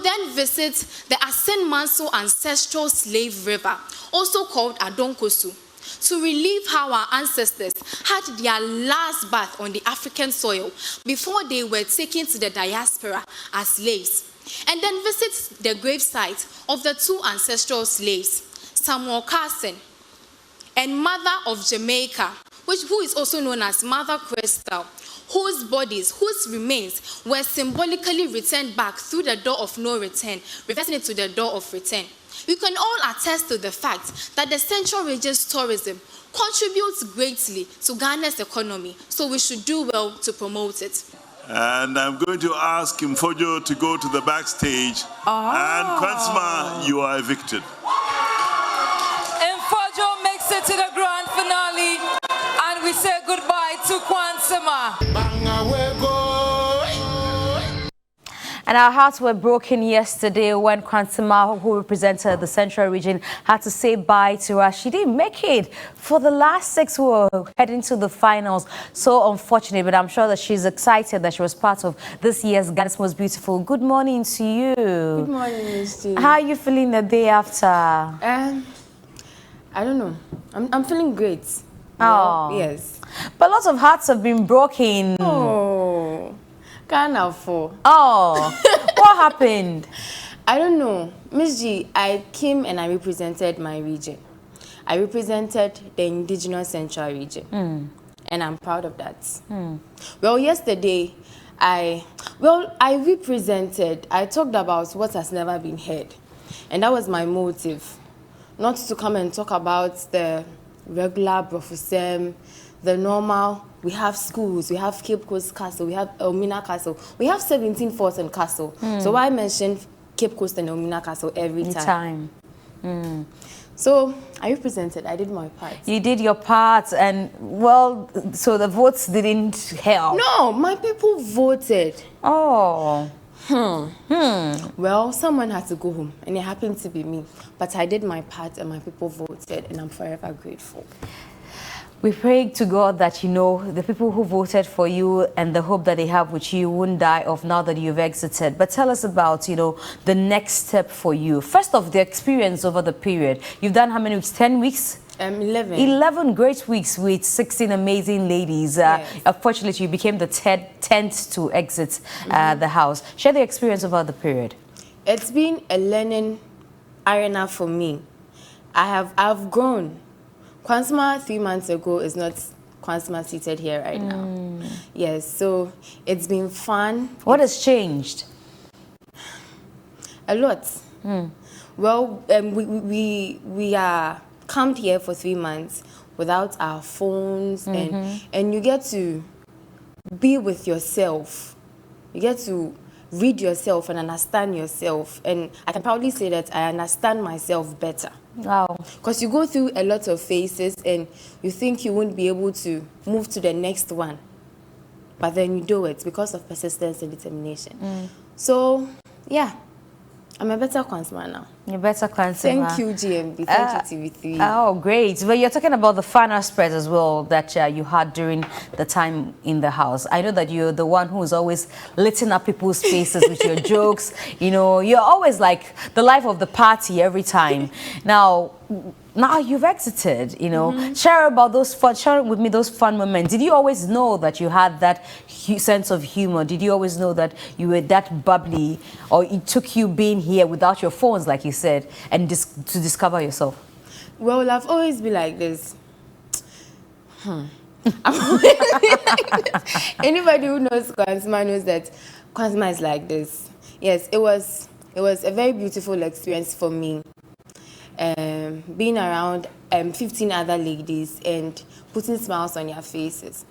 then visit the Asen Manso ancestral slave river, also called Adonkosu, to relive how our ancestors had their last bath on the African soil before they were taken to the diaspora as slaves. And then visit the gravesite of the two ancestral slaves, Samuel Carson and Mother of Jamaica, who is also known as Mother Crystal, whose remains were symbolically returned back through the door of no return, reversing it to the door of return. We can all attest to the fact that the Central Region's tourism contributes greatly to Ghana's economy, so we should do well to promote it. And I'm going to ask Mfojo to go to the backstage. And Kwansema, you are evicted. Mfojo makes it to the grand finale, and we say goodbye to Kwansema. And our hearts were broken yesterday when Kwansema, who represented the Central Region, had to say bye to us. She didn't make it for the last 6 who were heading to the finals. So unfortunate, but I'm sure that she's excited that she was part of this year's Ghana's Most Beautiful. Good morning to you. Good morning, Miss G. How are you feeling the day after? I don't know. I'm feeling great. Oh. Well, yes. But lots of hearts have been broken. Oh. Can't afford. Oh. What happened? I don't know. Miss G, I came and I represented my region. I represented the indigenous Central Region. And I'm proud of that. Well, yesterday, I talked about what has never been heard. And that was my motive. Not to come and talk about the regular Brofusem, the normal. We have schools, we have Cape Coast Castle, we have Elmina Castle. We have 17 forts and castle. So I mentioned Cape Coast and Elmina Castle every time. So I represented, I did my part. You did your part, and well, so the votes didn't help. No, my people voted. Oh. Well, someone had to go home, and it happened to be me. But I did my part, and my people voted, and I'm forever grateful. We pray to God that, you know, the people who voted for you and the hope that they have with you won't die off now that you've exited. But tell us about, you know, the next step for you. First off, the experience over the period. You've done how many weeks? 10 weeks? 11. 11 great weeks with 16 amazing ladies. Yes. Unfortunately, you became the 10th to exit the house. Share the experience over the period. It's been a learning arena for me. I've grown. Kwansema 3 months ago is not Kwansema seated here right now. Yes, so it's been fun. What has changed? A lot. Well, we are camped here for 3 months without our phones, and you get to be with yourself. You get to read yourself and understand yourself. And I can proudly say that I understand myself better. Wow. Because you go through a lot of phases and you think you won't be able to move to the next one. But then you do it because of persistence and determination. So, yeah, I'm a better Kwansema now. You're better Kwansema. Thank you, GMB. Thank you, TV3. Oh, great. But you're talking about the fun aspect as well that you had during the time in the house. I know that you're the one who's always lighting up people's faces with your jokes. You know, you're always like the life of the party every time. Now you've exited, you know. Share with me those fun moments. Did you always know that you had that sense of humor? Did you always know that you were that bubbly, or it took you being here without your phones, like you said, and to discover yourself? Well, I've always been like this. Anybody who knows Kwansema knows that Kwansema is like this. Yes, it was a very beautiful experience for me. Being around 15 other ladies and putting smiles on your faces.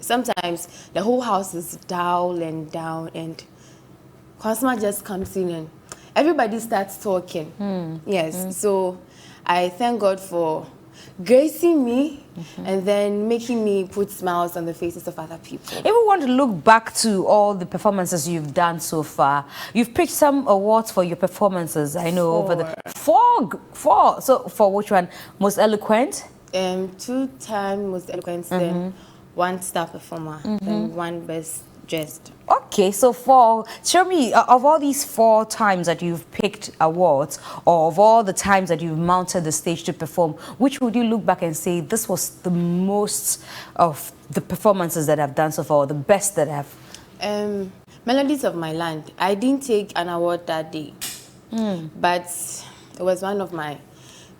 Sometimes the whole house is dull and down, and Kwansema just comes in and everybody starts talking. Yes, so I thank God for gracing me and then making me put smiles on the faces of other people. If we want to look back to all the performances you've done so far, you've picked some awards for your performances. I know over the four. So for which one? Most eloquent? 2-time most eloquent, then 1 star performer, then 1 best dressed. Okay, so tell me, of all these 4 times that you've picked awards, or of all the times that you've mounted the stage to perform, which would you look back and say this was the most of the performances that I've done so far, or the best that I've? Melodies of My Land. I didn't take an award that day, but it was one of my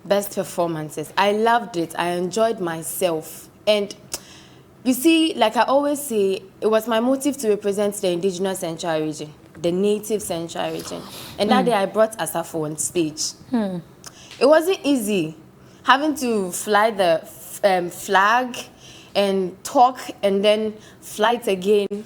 best performances. I loved it. I enjoyed myself. And you see, like I always say, it was my motive to represent the indigenous central region, the native central region. And that day I brought Asafo on stage. It wasn't easy having to fly the flag and talk and then fly it again.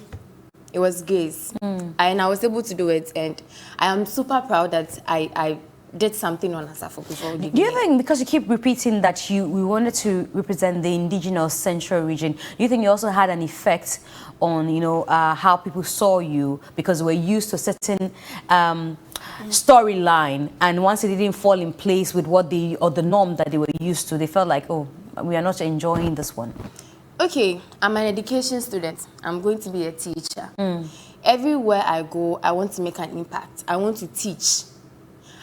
It was grace. And I was able to do it. And I am super proud that I did something on Asafo before. Do you think, because you keep repeating that we wanted to represent the indigenous central region, do you think you also had an effect on, you know, how people saw you, because we're used to a certain storyline, and once it didn't fall in place with what the norm that they were used to, they felt like, oh, we are not enjoying this one? Okay, I'm an education student. I'm going to be a teacher. Everywhere I go, I want to make an impact. I want to teach.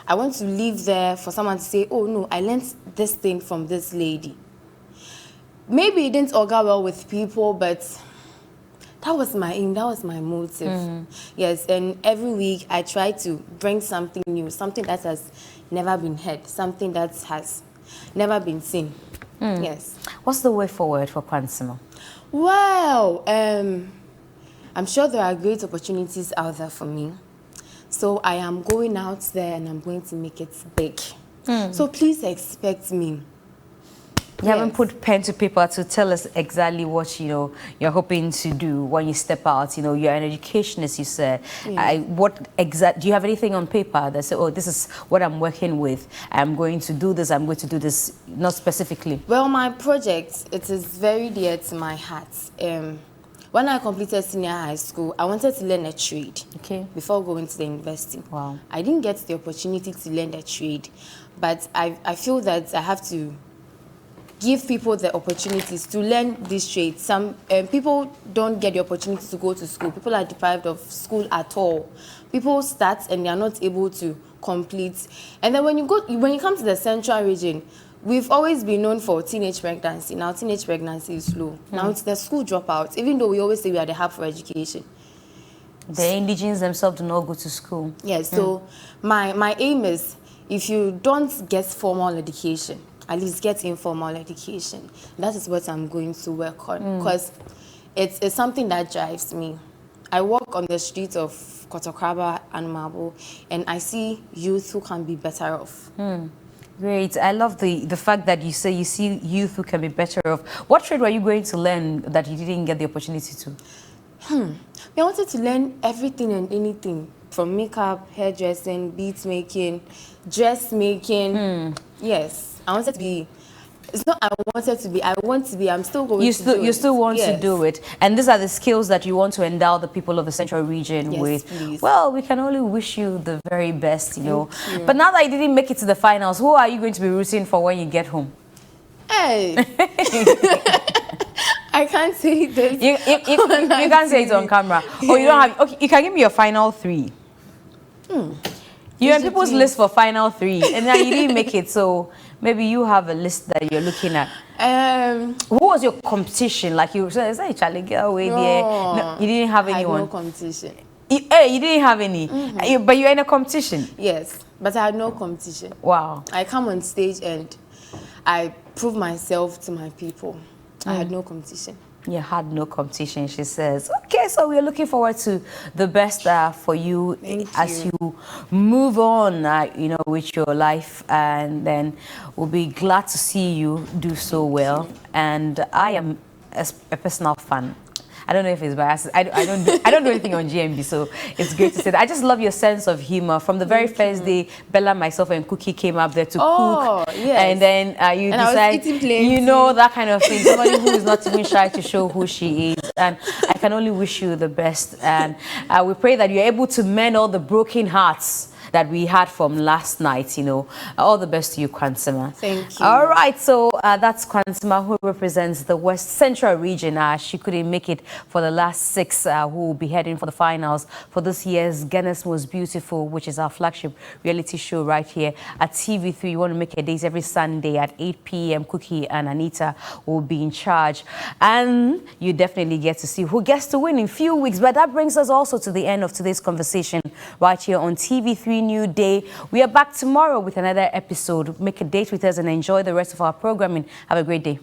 I want to live there for someone to say, oh no, I learned this thing from this lady. Maybe it didn't augur well with people, but that was my aim, that was my motive. Yes, and every week I try to bring something new, something that has never been heard, something that has never been seen. Yes. What's the way forward for Kwansema? Well, I'm sure there are great opportunities out there for me. So I am going out there and I'm going to make it big. So please expect me. You haven't put pen to paper to tell us exactly what, you know, you're hoping to do when you step out. You know, you're an educationist, you said. Do you have anything on paper that says, oh, this is what I'm working with, I'm going to do this, I'm going to do this, not specifically? Well, my project, it is very dear to my heart. When I completed senior high school, I wanted to learn a trade before going to the university. Wow. I didn't get the opportunity to learn a trade, but I feel that I have to give people the opportunities to learn this trade. Some people don't get the opportunity to go to school. People are deprived of school at all. People start and they are not able to complete. And then when you come to the central region, we've always been known for teenage pregnancy. Now teenage pregnancy is low. Now it's the school dropouts, even though we always say we are the hub for education. The indigenous themselves do not go to school. Yes, so my aim is, if you don't get formal education, at least get informal education. That is what I'm going to work on, because it's something that drives me. I walk on the streets of Kotokraba and Mabo, and I see youth who can be better off. Great. I love the fact that you say you see youth who can be better off. What trade were you going to learn that you didn't get the opportunity to? I wanted to learn everything and anything, from makeup, hairdressing, beads making, dressmaking. Yes. I wanted to be, it's not I wanted to be, I want to be, I'm still going to do it. You still want to do it. And these are the skills that you want to endow the people of the central region with. Please. Well, we can only wish you the very best, you know. But now that you didn't make it to the finals, who are you going to be rooting for when you get home? Hey! I can't say this. You can't say it on camera. Oh, you don't have, okay, you can give me your final 3. You're on people's list for final 3, and now you didn't make it, so maybe you have a list that you're looking at. Who was your competition? Like you said, is that a Charlie girl way there? No, you didn't have anyone. I had no competition. You didn't have any, but you're in a competition. Yes, but I had no competition. Wow. I come on stage and I prove myself to my people. I had no competition. You had no competition, she says. Okay, so we're looking forward to the best for you as you move on, you know, with your life, and then we'll be glad to see you do so well. And I am a personal fan. I don't know if it's biased. I don't do anything on GMB, so it's great to say that. I just love your sense of humor. From the very first day, Bella, myself, and Cookie came up there to cook, and then you decide, you know, that kind of thing. Somebody who is not even shy to show who she is, and I can only wish you the best. And we pray that you're able to mend all the broken hearts that we had from last night, you know. All the best to you, Kwansema. Thank you. All right, so that's Kwansema, who represents the West Central region. She couldn't make it for the last 6 who will be heading for the finals for this year's Ghana's Most Beautiful, which is our flagship reality show right here at TV3. You want to make a date every Sunday at 8 p.m. Cookie and Anita will be in charge. And you definitely get to see who gets to win in a few weeks. But that brings us also to the end of today's conversation right here on TV3Newday. We are back tomorrow with another episode. Make a date with us and enjoy the rest of our programming. Have a great day.